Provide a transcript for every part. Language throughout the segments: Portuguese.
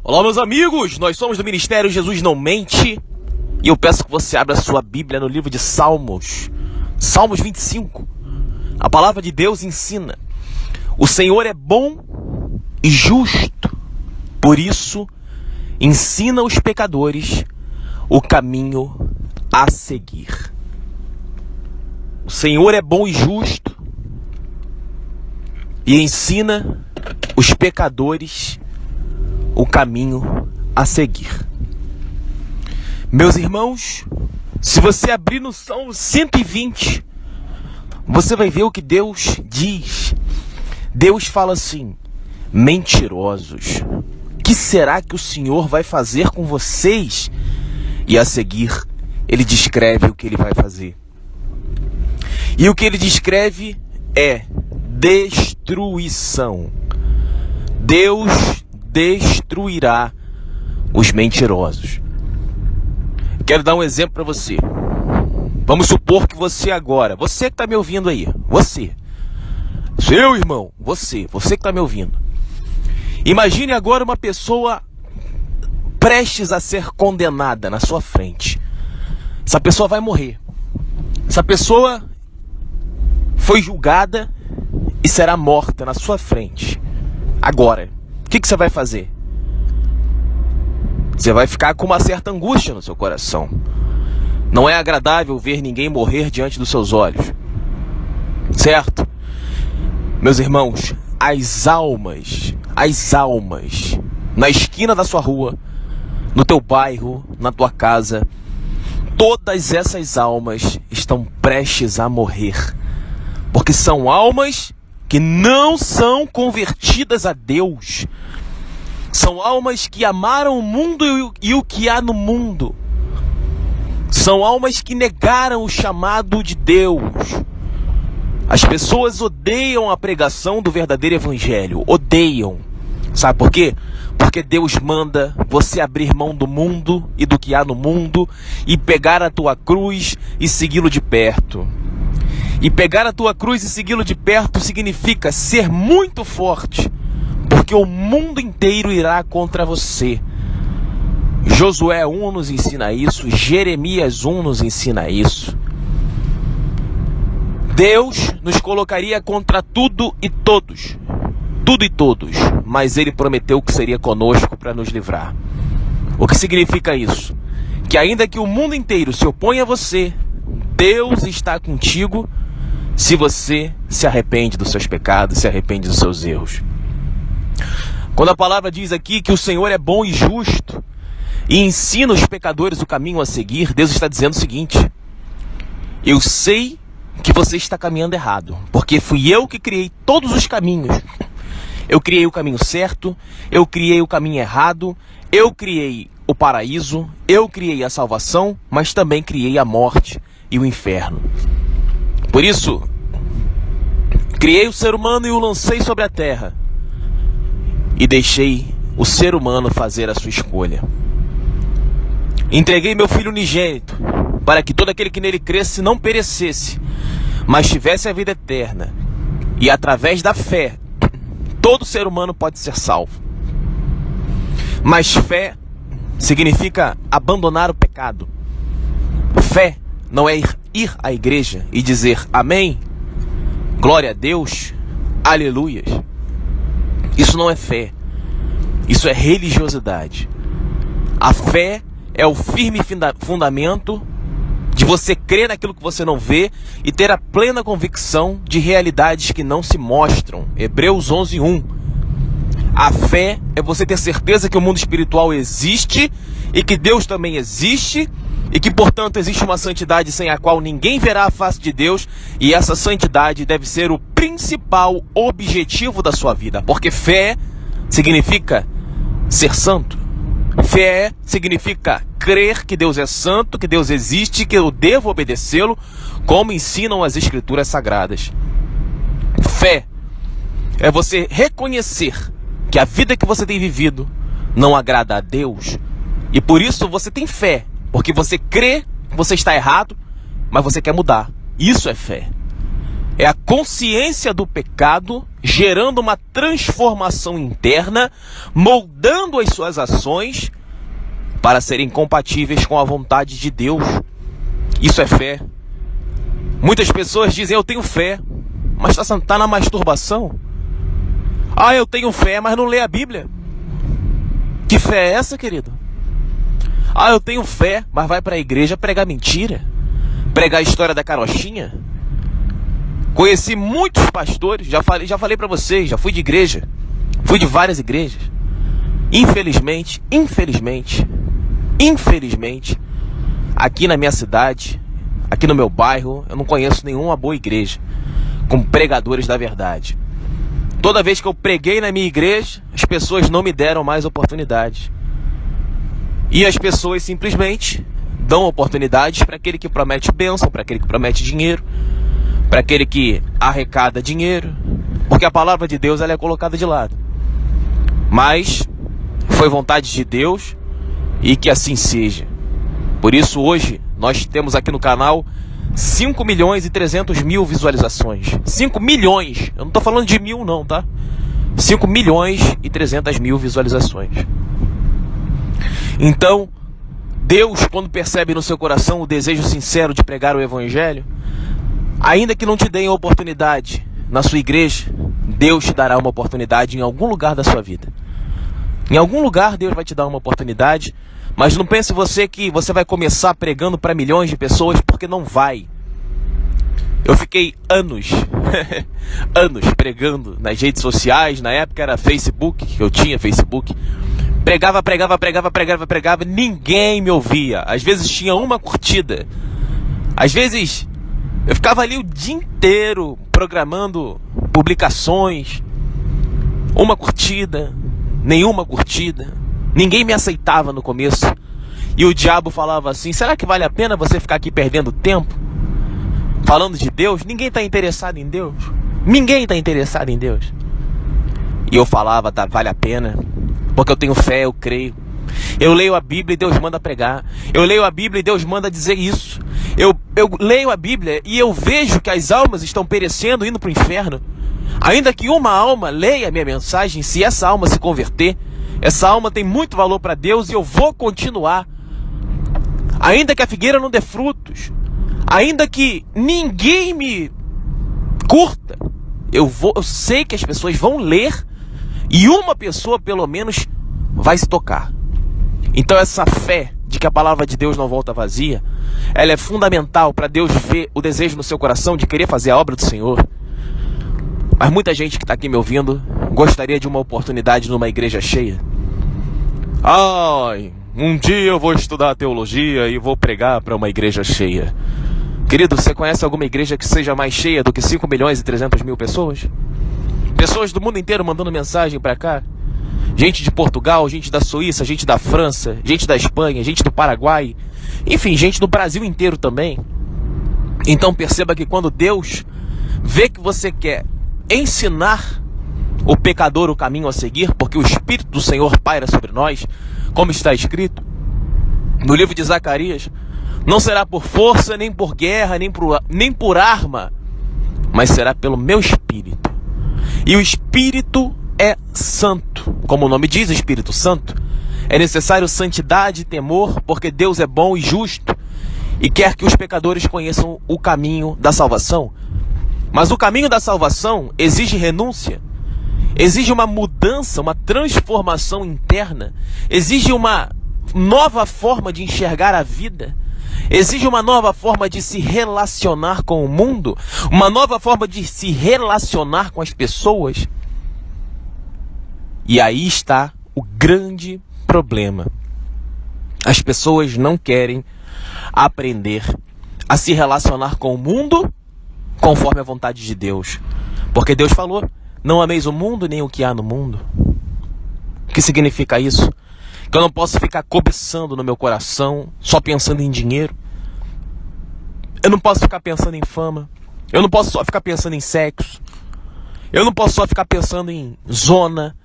Olá, meus amigos, nós somos do Ministério Jesus Não Mente e eu peço que você abra a sua Bíblia no livro de Salmos, Salmos 25. A palavra de Deus ensina: o Senhor é bom e justo, por isso ensina os pecadores o caminho a seguir. O Senhor é bom e justo e ensina os pecadores o caminho a seguir. Meus irmãos, se você abrir no Salmo 120, você vai ver o que Deus diz. Deus fala assim: mentirosos, que será que o Senhor vai fazer com vocês? E a seguir, ele descreve o que ele vai fazer. E o que ele descreve é destruição. Deus destruirá os mentirosos. Quero dar um exemplo para você. Vamos supor que você que está me ouvindo aí, seu irmão, você que está me ouvindo. Imagine agora uma pessoa prestes a ser condenada na sua frente. Essa pessoa vai morrer. Essa pessoa foi julgada e será morta na sua frente. Agora, o que você vai fazer? Você vai ficar com uma certa angústia no seu coração. Não é agradável ver ninguém morrer diante dos seus olhos, certo? Meus irmãos, as almas na esquina da sua rua, no teu bairro, na tua casa, todas essas almas estão prestes a morrer, porque são almas que não são convertidas a Deus. São almas que amaram o mundo e o que há no mundo. São almas que negaram o chamado de Deus. As pessoas odeiam a pregação do verdadeiro evangelho. Odeiam. Sabe por quê? Porque Deus manda você abrir mão do mundo e do que há no mundo e pegar a tua cruz e segui-lo de perto. E pegar a tua cruz e segui-lo de perto significa ser muito forte, porque o mundo inteiro irá contra você. Josué 1 nos ensina isso, Jeremias 1 nos ensina isso. Deus nos colocaria contra tudo e todos, mas Ele prometeu que seria conosco para nos livrar. O que significa isso? Que ainda que o mundo inteiro se oponha a você, Deus está contigo se você se arrepende dos seus pecados, se arrepende dos seus erros. Quando a palavra diz aqui que o Senhor é bom e justo e ensina os pecadores o caminho a seguir, Deus está dizendo o seguinte: eu sei que você está caminhando errado, porque fui eu que criei todos os caminhos. Eu criei o caminho certo, eu criei o caminho errado, eu criei o paraíso, eu criei a salvação, mas também criei a morte e o inferno. Por isso, criei o ser humano e o lancei sobre a terra, e deixei o ser humano fazer a sua escolha. Entreguei meu Filho unigênito, para que todo aquele que nele cresce não perecesse, mas tivesse a vida eterna. E através da fé, todo ser humano pode ser salvo. Mas fé significa abandonar o pecado. Fé não é ir à igreja e dizer amém, glória a Deus, aleluias. Isso não é fé. Isso é religiosidade. A fé é o firme fundamento de você crer naquilo que você não vê e ter a plena convicção de realidades que não se mostram. Hebreus 11:1. A fé é você ter certeza que o mundo espiritual existe e que Deus também existe e que, portanto, existe uma santidade sem a qual ninguém verá a face de Deus, e essa santidade deve ser o principal objetivo da sua vida, porque fé significa ser santo. Fé significa crer que Deus é santo, que Deus existe, que eu devo obedecê-lo, como ensinam as Escrituras Sagradas. Fé é você reconhecer que a vida que você tem vivido não agrada a Deus, e por isso você tem fé, porque você crê que você está errado, mas você quer mudar. Isso é fé. É a consciência do pecado gerando uma transformação interna, moldando as suas ações para serem compatíveis com a vontade de Deus. Isso é fé. Muitas pessoas dizem, eu tenho fé, mas está na masturbação. Ah, eu tenho fé, mas não lê a Bíblia. Que fé é essa, querido? Ah, eu tenho fé, mas vai para a igreja pregar mentira, pregar a história da carochinha. Conheci muitos pastores, já falei para vocês, já fui de igreja, fui de várias igrejas. Infelizmente, aqui na minha cidade, aqui no meu bairro, eu não conheço nenhuma boa igreja com pregadores da verdade. Toda vez que eu preguei na minha igreja, as pessoas não me deram mais oportunidade. E as pessoas simplesmente dão oportunidades para aquele que promete bênção, para aquele que promete dinheiro, para aquele que arrecada dinheiro, porque a palavra de Deus ela é colocada de lado. Mas foi vontade de Deus e que assim seja. Por isso hoje nós temos aqui no canal 5.300.000 visualizações. 5 milhões, eu não estou falando de mil não, tá? 5.300.000 visualizações. Então, Deus, quando percebe no seu coração o desejo sincero de pregar o Evangelho, ainda que não te deem a oportunidade na sua igreja, Deus te dará uma oportunidade em algum lugar da sua vida. Em algum lugar Deus vai te dar uma oportunidade, mas não pense você que você vai começar pregando para milhões de pessoas, porque não vai. Eu fiquei anos pregando nas redes sociais, na época era Facebook, eu tinha Facebook. Pregava, ninguém me ouvia. Às vezes tinha uma curtida. Às vezes eu ficava ali o dia inteiro programando publicações. Uma curtida, nenhuma curtida. Ninguém me aceitava no começo. E o diabo falava assim, será que vale a pena você ficar aqui perdendo tempo? Falando de Deus? Ninguém está interessado em Deus. Ninguém está interessado em Deus. E eu falava, tá, vale a pena. Porque eu tenho fé, eu creio. Eu leio a Bíblia e Deus manda pregar. Eu leio a Bíblia e Deus manda dizer isso. Eu leio a Bíblia e eu vejo que as almas estão perecendo, indo para o inferno. Ainda que uma alma leia a minha mensagem, se essa alma se converter, essa alma tem muito valor para Deus e eu vou continuar. Ainda que a figueira não dê frutos, ainda que ninguém me curta, eu sei que as pessoas vão ler e uma pessoa pelo menos vai se tocar. Então essa fé de que a palavra de Deus não volta vazia, ela é fundamental para Deus ver o desejo no seu coração de querer fazer a obra do Senhor. Mas muita gente que está aqui me ouvindo gostaria de uma oportunidade numa igreja cheia. Ai, um dia eu vou estudar teologia e vou pregar para uma igreja cheia. Querido, você conhece alguma igreja que seja mais cheia do que 5.300.000 pessoas? Pessoas do mundo inteiro mandando mensagem para cá. Gente de Portugal, gente da Suíça, gente da França, gente da Espanha, gente do Paraguai. Enfim, gente do Brasil inteiro também. Então perceba que quando Deus vê que você quer ensinar o pecador o caminho a seguir, porque o Espírito do Senhor paira sobre nós, como está escrito no livro de Zacarias, não será por força, nem por guerra, nem por arma, mas será pelo meu Espírito. E o Espírito é santo, como o nome diz, Espírito Santo. É necessário santidade e temor, porque Deus é bom e justo e quer que os pecadores conheçam o caminho da salvação. Mas o caminho da salvação exige renúncia, exige uma mudança, uma transformação interna, exige uma nova forma de enxergar a vida, exige uma nova forma de se relacionar com o mundo, uma nova forma de se relacionar com as pessoas. E aí está o grande problema. As pessoas não querem aprender a se relacionar com o mundo conforme a vontade de Deus. Porque Deus falou, não ameis o mundo nem o que há no mundo. O que significa isso? Que eu não posso ficar cobiçando no meu coração, só pensando em dinheiro. Eu não posso ficar pensando em fama. Eu não posso só ficar pensando em sexo. Eu não posso só ficar pensando em zona,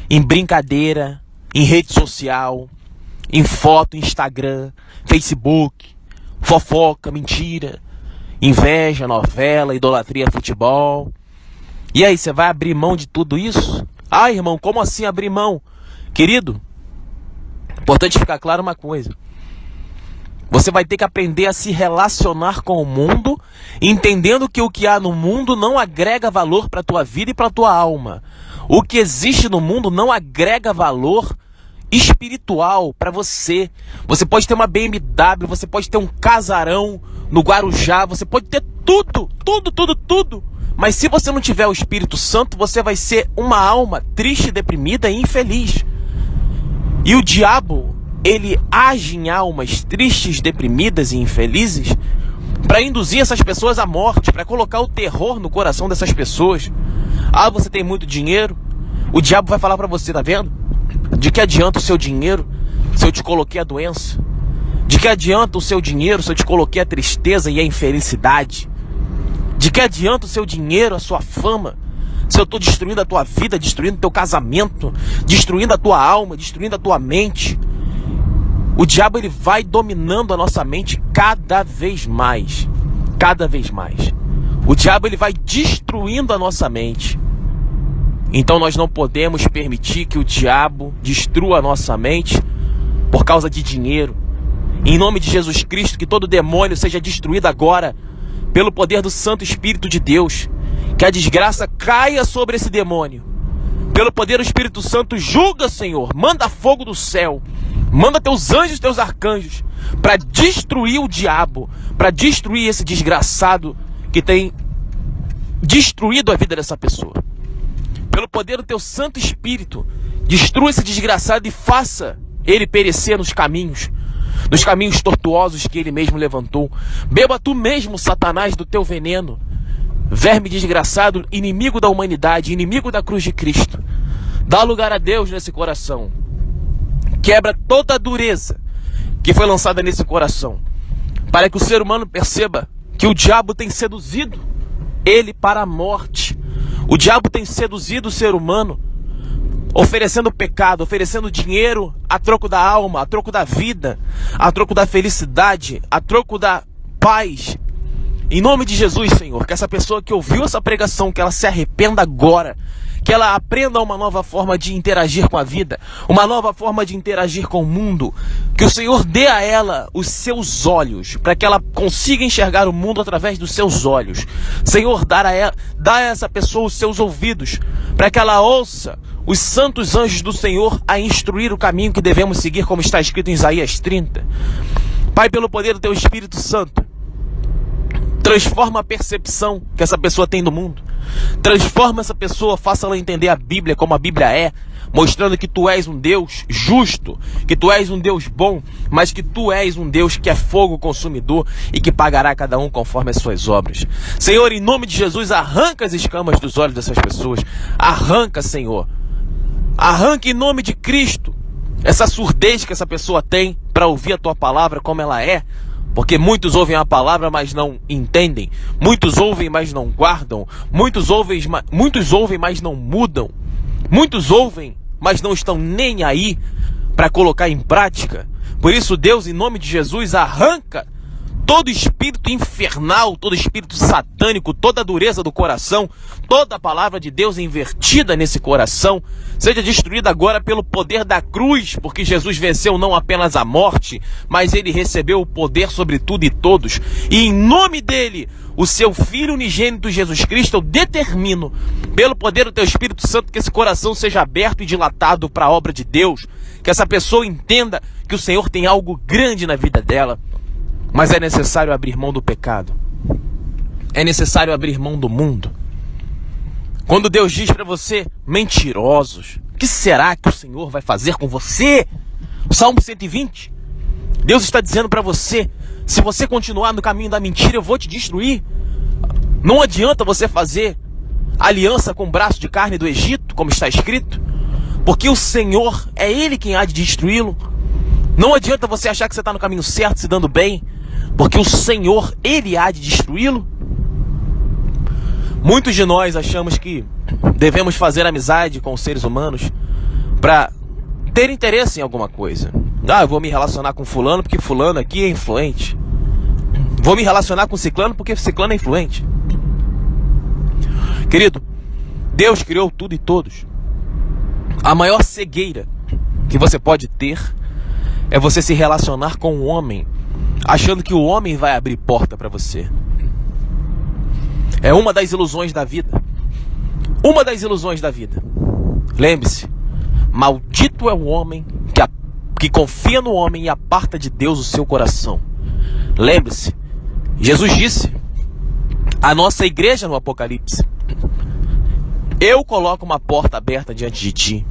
em brincadeira, em rede social, em foto, Instagram, Facebook, fofoca, mentira. inveja, novela, idolatria, futebol. E aí, você vai abrir mão de tudo isso? Ah, irmão, como assim abrir mão? Querido, importante ficar claro uma coisa. Você vai ter que aprender a se relacionar com o mundo, entendendo que o que há no mundo não agrega valor para a tua vida e para a tua alma. O que existe no mundo não agrega valor espiritual para você. Você pode ter uma BMW, você pode ter um casarão no Guarujá, você pode ter tudo. Mas se você não tiver o Espírito Santo, você vai ser uma alma triste, deprimida e infeliz. E o diabo, ele age em almas tristes, deprimidas e infelizes para induzir essas pessoas à morte, para colocar o terror no coração dessas pessoas. Ah, você tem muito dinheiro? O diabo vai falar para você, tá vendo? De que adianta o seu dinheiro se eu te coloquei a doença? De que adianta o seu dinheiro se eu te coloquei a tristeza e a infelicidade? De que adianta o seu dinheiro, a sua fama, se eu estou destruindo a tua vida, destruindo o teu casamento, destruindo a tua alma, destruindo a tua mente? O diabo, ele vai dominando a nossa mente cada vez mais. Cada vez mais. O diabo, ele vai destruindo a nossa mente. Então nós não podemos permitir que o diabo destrua a nossa mente por causa de dinheiro. Em nome de Jesus Cristo, que todo demônio seja destruído agora pelo poder do Santo Espírito de Deus. Que a desgraça caia sobre esse demônio. Pelo poder do Espírito Santo, julga, Senhor. Manda fogo do céu. Manda teus anjos, teus arcanjos, para destruir o diabo, para destruir esse desgraçado que tem destruído a vida dessa pessoa. Pelo poder do teu Santo Espírito, destrua esse desgraçado e faça ele perecer nos caminhos tortuosos que ele mesmo levantou. Beba tu mesmo, Satanás, do teu veneno, verme desgraçado, inimigo da humanidade, inimigo da cruz de Cristo. Dá lugar a Deus nesse coração. Quebra toda a dureza que foi lançada nesse coração, para que o ser humano perceba que o diabo tem seduzido ele para a morte. O diabo tem seduzido o ser humano, oferecendo pecado, oferecendo dinheiro a troco da alma, a troco da vida, a troco da felicidade, a troco da paz. Em nome de Jesus, Senhor, que essa pessoa que ouviu essa pregação, que ela se arrependa agora, que ela aprenda uma nova forma de interagir com a vida, uma nova forma de interagir com o mundo, que o Senhor dê a ela os seus olhos, para que ela consiga enxergar o mundo através dos seus olhos. Senhor, dá a essa pessoa os seus ouvidos, para que ela ouça os santos anjos do Senhor a instruir o caminho que devemos seguir, como está escrito em Isaías 30. Pai, pelo poder do Teu Espírito Santo, transforma a percepção que essa pessoa tem do mundo. Transforma essa pessoa, faça ela entender a Bíblia como a Bíblia é, mostrando que Tu és um Deus justo, que Tu és um Deus bom, mas que Tu és um Deus que é fogo consumidor e que pagará cada um conforme as suas obras. Senhor, em nome de Jesus, arranca as escamas dos olhos dessas pessoas. Arranca, Senhor. Arranca em nome de Cristo essa surdez que essa pessoa tem para ouvir a Tua palavra como ela é. Porque muitos ouvem a palavra, mas não entendem. Muitos ouvem, mas não guardam. Muitos ouvem, mas não mudam. Muitos ouvem, mas não estão nem aí para colocar em prática. Por isso, Deus, em nome de Jesus, arranca todo espírito infernal, todo espírito satânico, toda a dureza do coração, toda a palavra de Deus invertida nesse coração, seja destruída agora pelo poder da cruz, porque Jesus venceu não apenas a morte, mas ele recebeu o poder sobre tudo e todos. E em nome dele, o seu Filho unigênito Jesus Cristo, eu determino, pelo poder do teu Espírito Santo, que esse coração seja aberto e dilatado para a obra de Deus, que essa pessoa entenda que o Senhor tem algo grande na vida dela. Mas é necessário abrir mão do pecado. É necessário abrir mão do mundo. Quando Deus diz para você, mentirosos, o que será que o Senhor vai fazer com você? O Salmo 120. Deus está dizendo para você, se você continuar no caminho da mentira, eu vou te destruir. Não adianta você fazer aliança com o braço de carne do Egito, como está escrito, porque o Senhor é Ele quem há de destruí-lo. Não adianta você achar que você está no caminho certo, se dando bem, porque o Senhor, Ele há de destruí-lo. Muitos de nós achamos que devemos fazer amizade com os seres humanos para ter interesse em alguma coisa. Ah, eu vou me relacionar com fulano porque fulano aqui é influente. Vou me relacionar com ciclano porque ciclano é influente. Querido, Deus criou tudo e todos. A maior cegueira que você pode ter é você se relacionar com um homem achando que o homem vai abrir porta para você. É uma das ilusões da vida. Uma das ilusões da vida. Lembre-se, maldito é o homem que confia no homem e aparta de Deus o seu coração. Lembre-se, Jesus disse à nossa igreja no Apocalipse: eu coloco uma porta aberta diante de ti,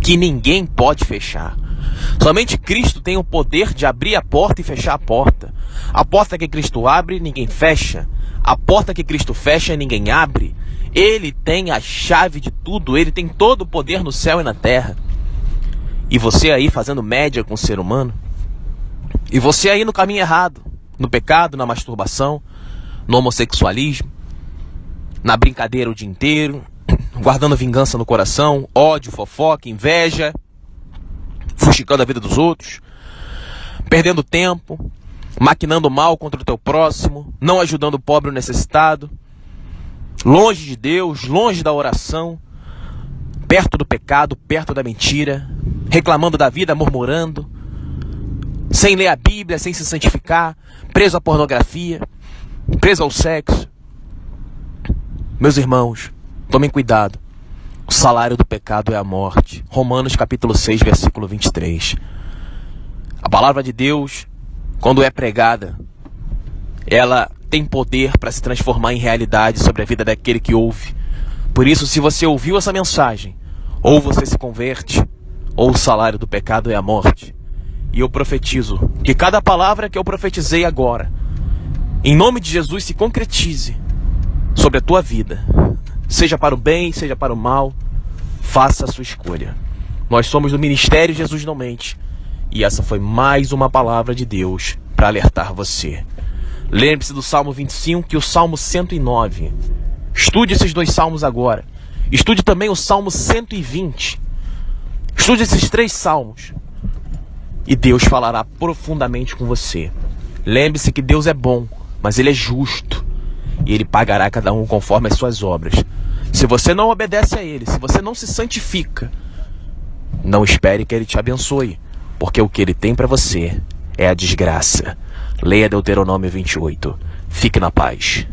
que ninguém pode fechar. Somente Cristo tem o poder de abrir a porta e fechar a porta. A porta que Cristo abre, ninguém fecha. A porta que Cristo fecha, ninguém abre. Ele tem a chave de tudo. Ele tem todo o poder no céu e na terra. E você aí fazendo média com o ser humano. E você aí no caminho errado. No pecado, na masturbação, no homossexualismo, na brincadeira o dia inteiro, guardando vingança no coração, ódio, fofoca, inveja, fuxicando a vida dos outros, perdendo tempo, maquinando mal contra o teu próximo, não ajudando o pobre e o necessitado, longe de Deus, longe da oração, perto do pecado, perto da mentira, reclamando da vida, murmurando, sem ler a Bíblia, sem se santificar, preso à pornografia, preso ao sexo. Meus irmãos, tomem cuidado. O salário do pecado é a morte. Romanos capítulo 6, versículo 23. A palavra de Deus, quando é pregada, ela tem poder para se transformar em realidade sobre a vida daquele que ouve. Por isso, se você ouviu essa mensagem, ou você se converte, ou o salário do pecado é a morte. E eu profetizo que cada palavra que eu profetizei agora, em nome de Jesus, se concretize sobre a tua vida. Seja para o bem, seja para o mal, faça a sua escolha. Nós somos do Ministério Jesus Não Mente. E essa foi mais uma palavra de Deus para alertar você. Lembre-se do Salmo 25 e o Salmo 109. Estude esses dois salmos agora. Estude também o Salmo 120. Estude esses 3 salmos. E Deus falará profundamente com você. Lembre-se que Deus é bom, mas Ele é justo. E Ele pagará cada um conforme as suas obras. Se você não obedece a Ele, se você não se santifica, não espere que Ele te abençoe, porque o que Ele tem para você é a desgraça. Leia Deuteronômio 28. Fique na paz.